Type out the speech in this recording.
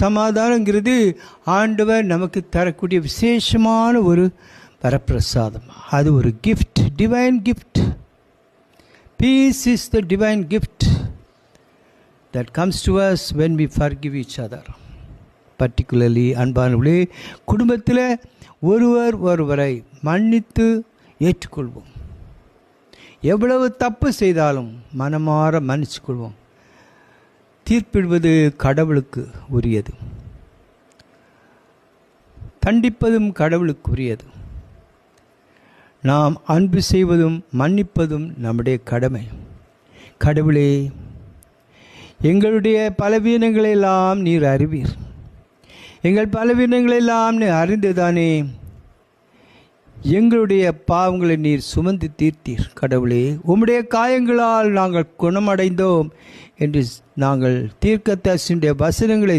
சமாதானங்கிறது ஆண்டவர் நமக்கு தரக்கூடிய விசேஷமான ஒரு வரப்பிரசாதம். அது ஒரு gift, divine gift. Peace is the divine gift that comes to us when we forgive each other. particularly அன்பானவர்களே, குடும்பத்தில் ஒருவரை மன்னித்து ஏற்றுக்கொள்வோம். எவ்வளவு தப்பு செய்தாலும் மனமாற மன்னிச்சுக்கொள்வோம். தீர்ப்பிடுவது கடவுளுக்கு உரியது, தண்டிப்பதும் கடவுளுக்கு உரியது. நாம் அன்பு செய்வதும் மன்னிப்பதும் நம்முடைய கடமை. கடவுளே, எங்களுடைய பலவீனங்களெல்லாம் நீர் அறிவீர். எங்கள் பலவீனங்களெல்லாம் நீர் அறிந்துதானே எங்களுடைய பாவங்களை நீர் சுமந்து தீர்த்தீர். கடவுளே, உம்முடைய காயங்களால் நாங்கள் குணமடைந்தோம் என்று நாங்கள் தீர்க்கதரிசியுடைய வசனங்களை